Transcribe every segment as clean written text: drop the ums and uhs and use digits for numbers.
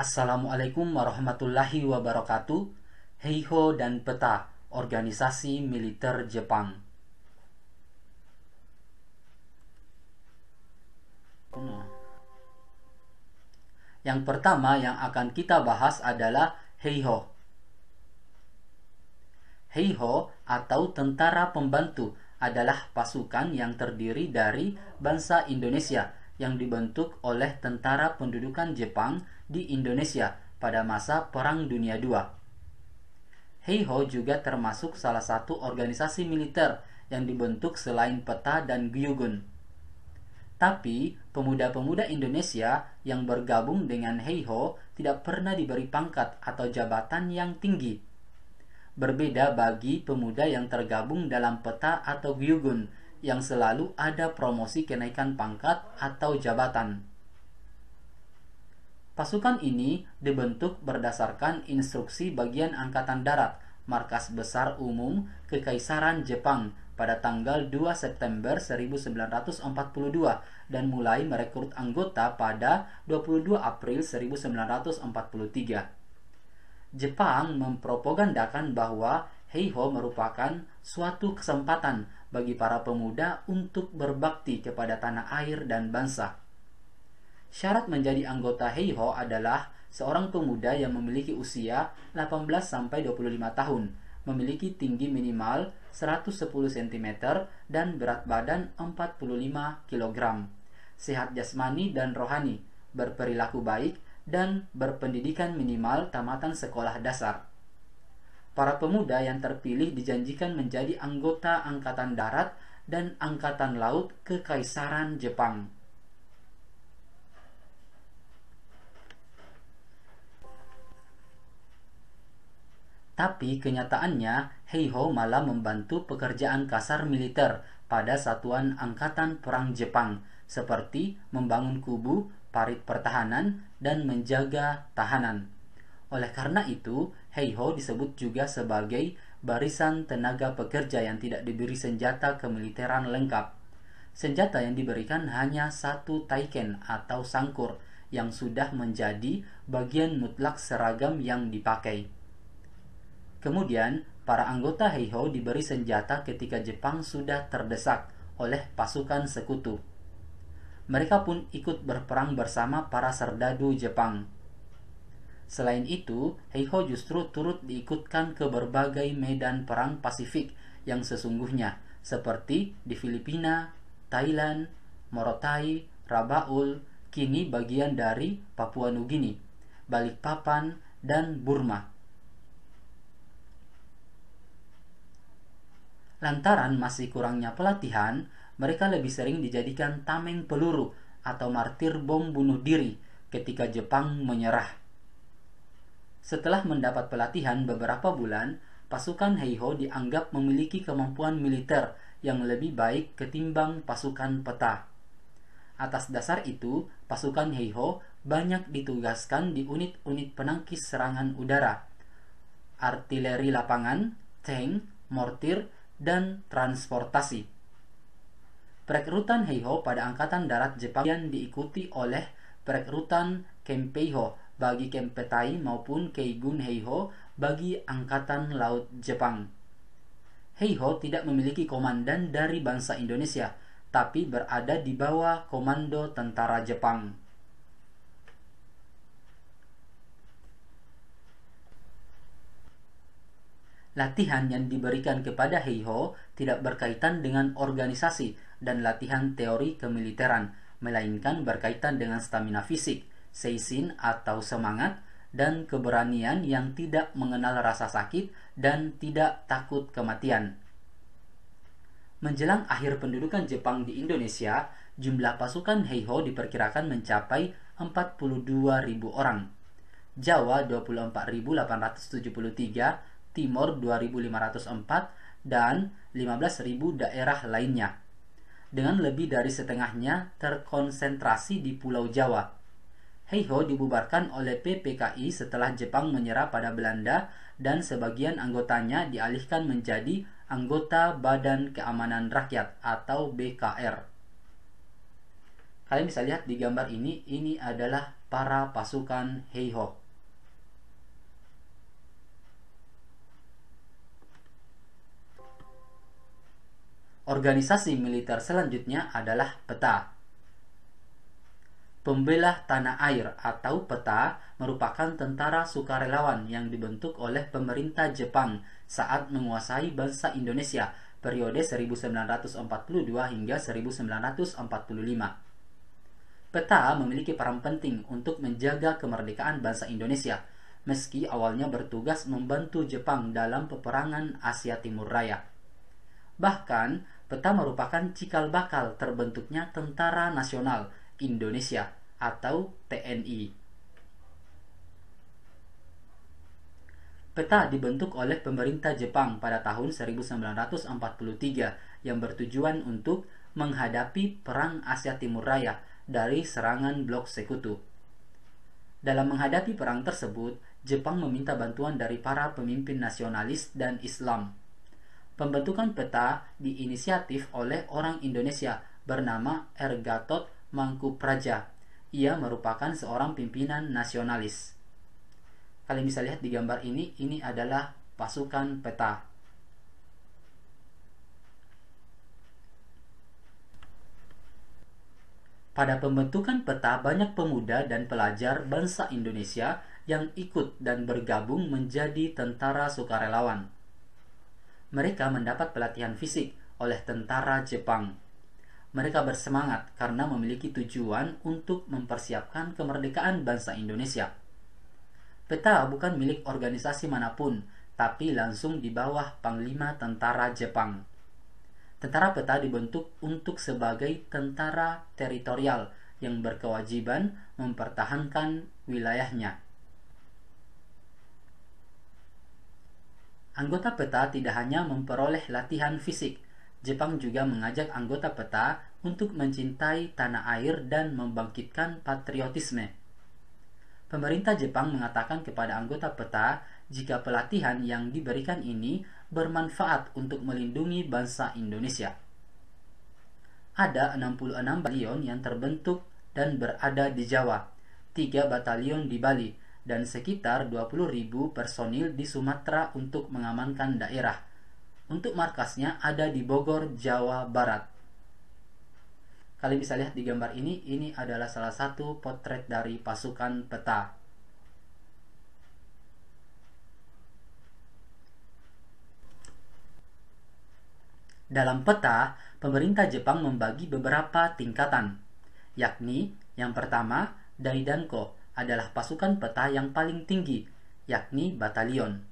Assalamualaikum warahmatullahi wabarakatuh. Heiho dan peta organisasi militer Jepang. Yang pertama yang akan kita bahas adalah Heiho. Heiho atau tentara pembantu adalah pasukan yang terdiri dari bangsa Indonesia yang dibentuk oleh tentara pendudukan Jepang di Indonesia pada masa Perang Dunia II. Heiho juga termasuk salah satu organisasi militer yang dibentuk selain peta dan Gyugun. Tapi, pemuda-pemuda Indonesia yang bergabung dengan Heiho tidak pernah diberi pangkat atau jabatan yang tinggi. Berbeda bagi pemuda yang tergabung dalam peta atau Gyugun, yang selalu ada promosi kenaikan pangkat atau jabatan. Pasukan ini dibentuk berdasarkan instruksi Bagian Angkatan Darat, Markas Besar Umum Kekaisaran Jepang pada tanggal 2 September 1942 dan mulai merekrut anggota pada 22 April 1943. Jepang mempropagandakan bahwa Heiho merupakan suatu kesempatan bagi para pemuda untuk berbakti kepada tanah air dan bangsa. Syarat menjadi anggota Heiho adalah seorang pemuda yang memiliki usia 18-25 tahun, memiliki tinggi minimal 110 cm dan berat badan 45 kg, sehat jasmani dan rohani, berperilaku baik, dan berpendidikan minimal tamatan sekolah dasar. Para pemuda yang terpilih dijanjikan menjadi anggota Angkatan Darat dan Angkatan Laut Kekaisaran Jepang. Tapi kenyataannya, Heiho malah membantu pekerjaan kasar militer pada satuan angkatan perang Jepang, seperti membangun kubu, parit pertahanan, dan menjaga tahanan. Oleh karena itu, Heiho disebut juga sebagai barisan tenaga pekerja yang tidak diberi senjata kemiliteran lengkap. Senjata yang diberikan hanya satu taiken atau sangkur yang sudah menjadi bagian mutlak seragam yang dipakai. Kemudian, para anggota Heiho diberi senjata ketika Jepang sudah terdesak oleh pasukan sekutu. Mereka pun ikut berperang bersama para serdadu Jepang. Selain itu, Heiho justru turut diikutkan ke berbagai medan perang Pasifik yang sesungguhnya, seperti di Filipina, Thailand, Morotai, Rabaul, kini bagian dari Papua Nugini, Balikpapan, dan Burma. Lantaran masih kurangnya pelatihan, mereka lebih sering dijadikan tameng peluru atau martir bom bunuh diri ketika Jepang menyerah. Setelah mendapat pelatihan beberapa bulan, pasukan Heiho dianggap memiliki kemampuan militer yang lebih baik ketimbang pasukan peta. Atas dasar itu, pasukan Heiho banyak ditugaskan di unit-unit penangkis serangan udara, artileri lapangan, tank, mortir, dan transportasi. Perekrutan Heiho pada Angkatan Darat Jepang yang diikuti oleh perekrutan Kempeiho bagi Kempetai maupun Keigun Heiho bagi Angkatan Laut Jepang. Heiho tidak memiliki komandan dari bangsa Indonesia, tapi berada di bawah komando tentara Jepang. Latihan yang diberikan kepada Heiho tidak berkaitan dengan organisasi dan latihan teori kemiliteran, melainkan berkaitan dengan stamina fisik, seisin atau semangat, dan keberanian yang tidak mengenal rasa sakit dan tidak takut kematian. Menjelang akhir pendudukan Jepang di Indonesia, jumlah pasukan Heiho diperkirakan mencapai 42.000 orang. Jawa 24.873, Timur 2.504, dan 15.000 daerah lainnya. Dengan lebih dari setengahnya terkonsentrasi di Pulau Jawa. Heiho dibubarkan oleh PPKI setelah Jepang menyerah pada Belanda dan sebagian anggotanya dialihkan menjadi anggota Badan Keamanan Rakyat atau BKR. Kalian bisa lihat di gambar ini adalah para pasukan Heiho. Organisasi militer selanjutnya adalah peta. Pembela tanah air atau peta merupakan tentara sukarelawan yang dibentuk oleh pemerintah Jepang saat menguasai bangsa Indonesia periode 1942 hingga 1945. Peta memiliki peran penting untuk menjaga kemerdekaan bangsa Indonesia, meski awalnya bertugas membantu Jepang dalam peperangan Asia Timur Raya. Bahkan, peta merupakan cikal bakal terbentuknya Tentara Nasional Indonesia atau TNI. Peta dibentuk oleh pemerintah Jepang pada tahun 1943 yang bertujuan untuk menghadapi Perang Asia Timur Raya dari serangan blok sekutu. Dalam menghadapi perang tersebut, Jepang meminta bantuan dari para pemimpin nasionalis dan Islam. Pembentukan peta diinisiatif oleh orang Indonesia bernama R. Gatot Mangkupraja. Ia merupakan seorang pimpinan nasionalis. Kalian bisa lihat di gambar ini adalah pasukan peta. Pada pembentukan peta, banyak pemuda dan pelajar bangsa Indonesia yang ikut dan bergabung menjadi tentara sukarelawan. Mereka mendapat pelatihan fisik oleh tentara Jepang. Mereka bersemangat karena memiliki tujuan untuk mempersiapkan kemerdekaan bangsa Indonesia. Peta bukan milik organisasi manapun, tapi langsung di bawah Panglima Tentara Jepang. Tentara peta dibentuk untuk sebagai tentara teritorial yang berkewajiban mempertahankan wilayahnya. Anggota peta tidak hanya memperoleh latihan fisik, Jepang juga mengajak anggota peta untuk mencintai tanah air dan membangkitkan patriotisme. Pemerintah Jepang mengatakan kepada anggota peta jika pelatihan yang diberikan ini bermanfaat untuk melindungi bangsa Indonesia. Ada 66 batalion yang terbentuk dan berada di Jawa, 3 batalion di Bali, dan sekitar 20.000 personil di Sumatera untuk mengamankan daerah. Untuk markasnya ada di Bogor, Jawa Barat. Kalian bisa lihat di gambar ini adalah salah satu potret dari pasukan peta. Dalam peta, pemerintah Jepang membagi beberapa tingkatan, yakni yang pertama, Daidanko adalah pasukan peta yang paling tinggi, yakni batalion.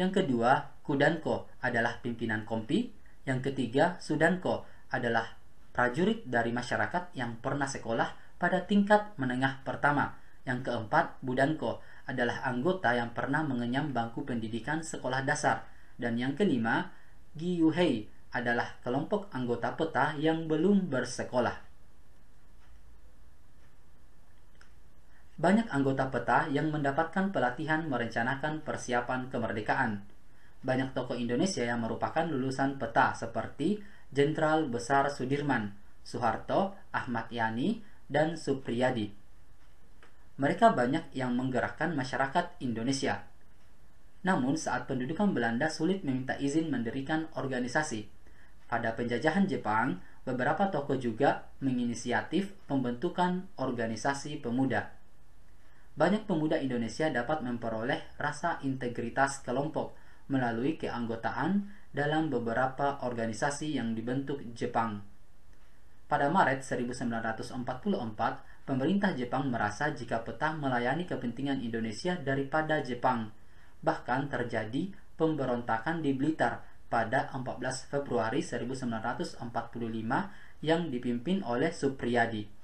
Yang kedua, Kudanko adalah pimpinan kompi. Yang ketiga, Sudanko adalah prajurit dari masyarakat yang pernah sekolah pada tingkat menengah pertama. Yang keempat, Budanko adalah anggota yang pernah mengenyam bangku pendidikan sekolah dasar. Dan yang kelima, Gyuhei adalah kelompok anggota peta yang belum bersekolah. Banyak anggota peta yang mendapatkan pelatihan merencanakan persiapan kemerdekaan. Banyak tokoh Indonesia yang merupakan lulusan peta seperti Jenderal Besar Sudirman, Soeharto, Ahmad Yani, dan Supriyadi. Mereka banyak yang menggerakkan masyarakat Indonesia. Namun saat pendudukan Belanda sulit meminta izin mendirikan organisasi. Pada penjajahan Jepang, beberapa tokoh juga menginisiatif pembentukan organisasi pemuda. Banyak pemuda Indonesia dapat memperoleh rasa integritas kelompok melalui keanggotaan dalam beberapa organisasi yang dibentuk Jepang. Pada Maret 1944, pemerintah Jepang merasa jika peta melayani kepentingan Indonesia daripada Jepang. Bahkan terjadi pemberontakan di Blitar pada 14 Februari 1945 yang dipimpin oleh Supriyadi.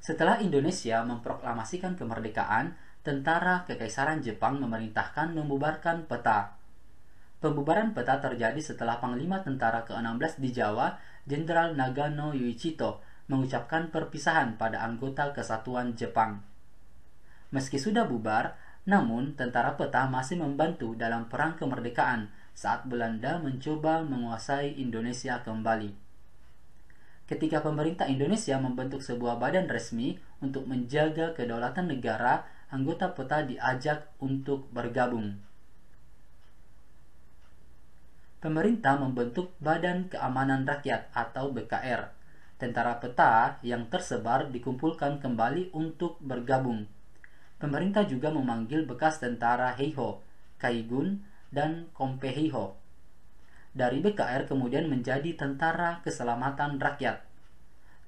Setelah Indonesia memproklamasikan kemerdekaan, tentara Kekaisaran Jepang memerintahkan membubarkan peta. Pembubaran peta terjadi setelah Panglima Tentara ke-16 di Jawa, Jenderal Nagano Yuichito, mengucapkan perpisahan pada anggota kesatuan Jepang. Meski sudah bubar, namun tentara peta masih membantu dalam perang kemerdekaan saat Belanda mencoba menguasai Indonesia kembali. Ketika pemerintah Indonesia membentuk sebuah badan resmi untuk menjaga kedaulatan negara, anggota PETA diajak untuk bergabung. Pemerintah membentuk Badan Keamanan Rakyat atau BKR. Tentara PETA yang tersebar dikumpulkan kembali untuk bergabung. Pemerintah juga memanggil bekas tentara Heiho, Kaigun, dan Kompe Heiho. Dari BKR kemudian menjadi Tentara Keselamatan Rakyat,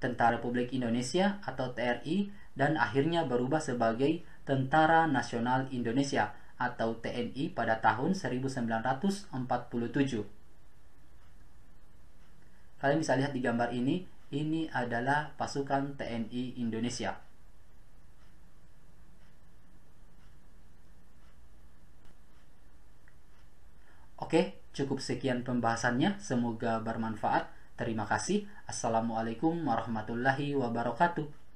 Tentara Republik Indonesia atau TRI, dan akhirnya berubah sebagai Tentara Nasional Indonesia atau TNI pada tahun 1947. Kalian bisa lihat di gambar ini adalah pasukan TNI Indonesia. Oke, cukup sekian pembahasannya. Semoga bermanfaat. Terima kasih. Assalamualaikum warahmatullahi wabarakatuh.